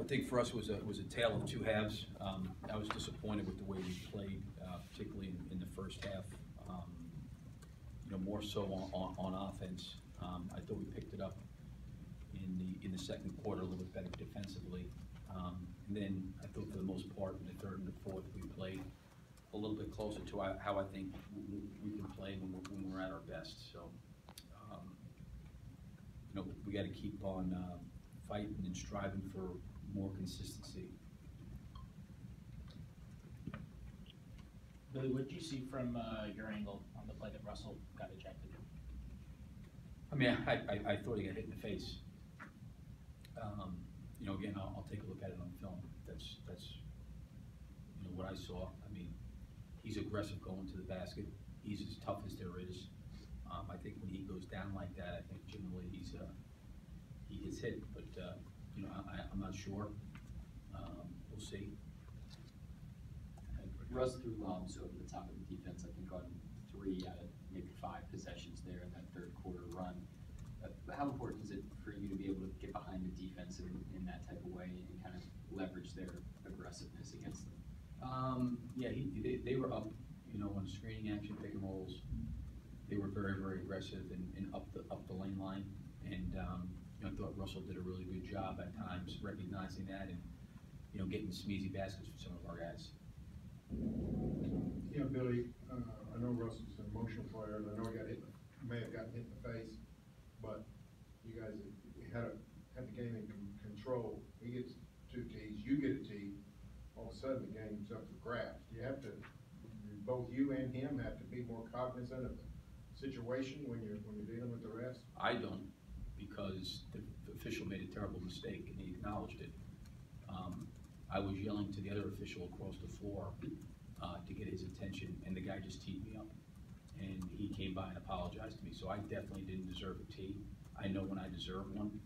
think for us was a tale of two halves. I was disappointed with the way we played, particularly in the first half. More so on offense. I thought we picked it up in the second quarter a little bit better defensively. And then I thought for the most part in the third and the fourth we played a little bit closer to how I think we can play when we're at our best. So we got to keep on fighting and striving for more consistency. Billy, what did you see from your angle on the play that Russell got ejected? I mean, I thought he got hit in the face. Again, I'll take a look at it on film. That's what I saw. I mean, he's aggressive going to the basket. He's as tough as there is. I think when he goes down like that, I think generally he gets hit. But I'm not sure. We'll see. Russ threw lobs over the top of the defense, I think, on 3 out of maybe 5 possessions there in that third quarter run. How important is it for you to be able to get behind the defense in that type of way and kind of leverage their aggressiveness against them? Yeah, they were up, on screening action, pick and rolls. They were very, very aggressive and up the lane line. And I thought Russell did a really good job at times recognizing that and getting smeezy baskets for some of our guys. Yeah, Billy, I know Russell's an emotional player, and I know he may have gotten hit in the face, but you guys had the game in control. He gets 2 tees, you get a tee, all of a sudden the game's up for grabs. Both you and him have to be more cognizant of the situation when you're dealing with the refs? I don't, because the official made a terrible mistake and he acknowledged it. I was yelling to the other official across the floor to get his attention, and the guy just teed me up. And he came by and apologized to me, so I definitely didn't deserve a tee. I know when I deserve one.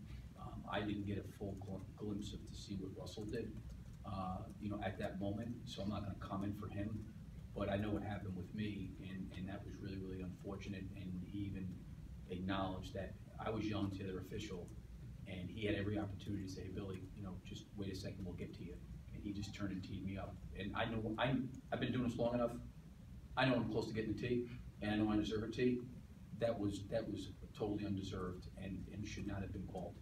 I didn't get a full glimpse to see what Russell did, at that moment, so I'm not going to comment for him. But I know what happened with me, and that was really, really unfortunate. And he even acknowledged that I was yelling to the other official, and he had every opportunity to say, Billy, just wait a second, we'll get to you. And he just turned and teed me up. And I know I've been doing this long enough. I know I'm close to getting a tee, and I know I deserve a tee. That was totally undeserved and should not have been called.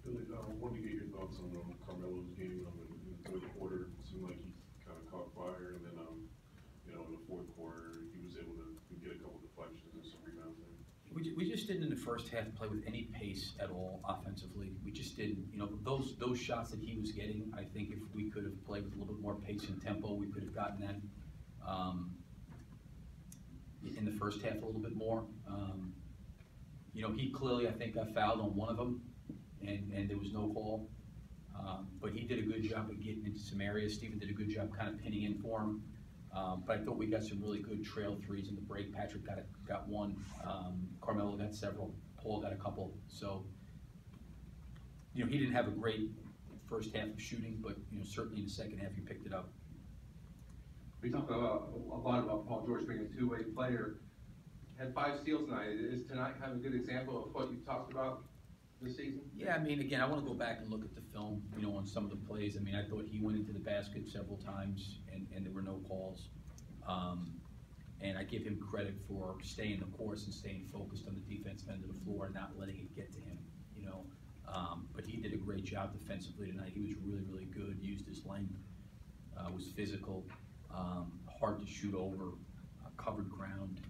Billy, I wanted to get your thoughts on Carmelo's game in the third quarter. It seemed like he kind of caught fire, and then in the fourth quarter he was able to get a couple deflections and some rebounds there. We just didn't in the first half play with any pace at all offensively. We just didn't. Those shots that he was getting, I think if we could have played with a little bit more pace and tempo, we could have gotten that in the first half a little bit more. He clearly, I think, got fouled on one of them, and there was no call. But he did a good job of getting into some areas. Steven did a good job kind of pinning in for him. But I thought we got some really good trail threes in the break. Patrick got one. Carmelo got several. Paul got a couple. So, he didn't have a great first half of shooting, but certainly in the second half he picked it up. We talk a lot about Paul George being a two-way player. Had 5 steals tonight. Is tonight kind of a good example of what you talked about this season? Yeah, I mean, again, I want to go back and look at the film, on some of the plays. I mean, I thought he went into the basket several times, and there were no calls. And I give him credit for staying the course and staying focused on the defensive end of the floor and not letting it get to him, But he did a great job defensively tonight. He was really, really good, used his length, was physical, hard to shoot over, covered ground.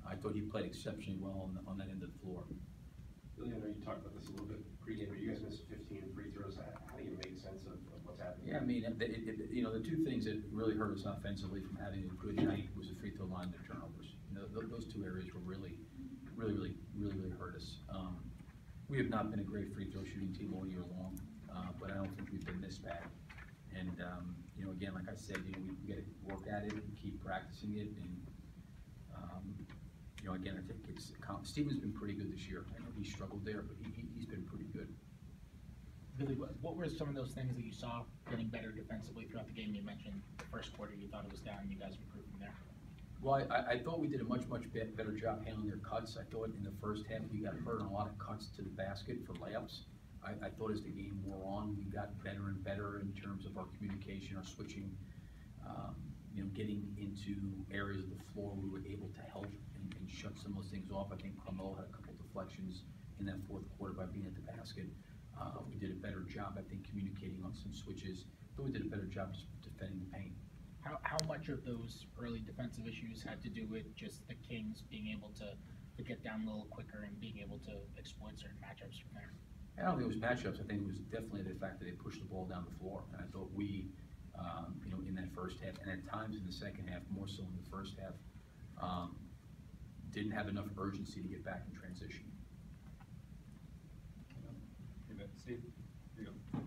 I thought he played exceptionally well on that end of the floor. Billy, I know you talked about this a little bit pregame, but you guys missed 15 free throws. How do you make sense of what's happening? Yeah, I mean, the 2 things that really hurt us offensively from having a good night was the free throw line and the turnovers. Those 2 areas were really hurt us. We have not been a great free throw shooting team all year long, but I don't think we've been this bad. And again, like I said, we got to work at it and keep practicing it. And again, I think Steven's been pretty good this year. I know he struggled there, but he's been pretty good. Billy, what were some of those things that you saw getting better defensively throughout the game? You mentioned the first quarter you thought it was down, you guys improved from there. Well, I thought we did a much better job handling their cuts. I thought in the first half we got hurt on a lot of cuts to the basket for layups. I thought as the game wore on, we got better and better in terms of our communication, our switching, getting into areas of the floor we were able to help and shut some of those things off. I think Carmelo had a couple deflections in that fourth quarter by being at the basket. We did a better job, I think, communicating on some switches, but we did a better job just defending the paint. How much of those early defensive issues had to do with just the Kings being able to get down a little quicker and being able to exploit certain matchups from there? I don't think it was matchups. I think it was definitely the fact that they pushed the ball down the floor. And I thought we, in that first half, and at times in the second half, more so in the first half, didn't have enough urgency to get back in transition. Steve, here you go.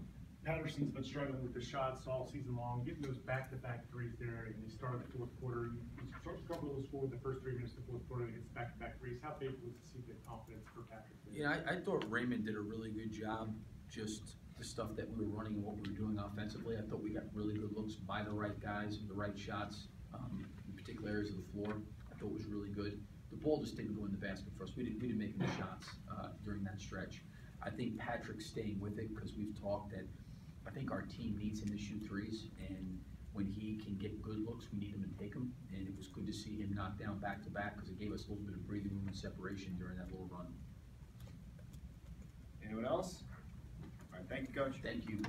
Patterson's been struggling with the shots all season long, getting those back-to-back threes there, and he started the fourth quarter. He struggled to score the first 3 minutes of the fourth quarter against back-to-back threes. How big was to see the confidence for Patrick there? Yeah, I thought Raymond did a really good job, just the stuff that we were running and what we were doing offensively. I thought we got really good looks by the right guys, the right shots, in particular areas of the floor. I thought was really good. The ball just didn't go in the basket for us. We didn't make any shots during that stretch. I think Patrick's staying with it because we've talked that I think our team needs him to shoot threes, and when he can get good looks, we need him to take them. And it was good to see him knock down back-to-back because it gave us a little bit of breathing room and separation during that little run. Anyone else? All right, thank you, Coach. Thank you.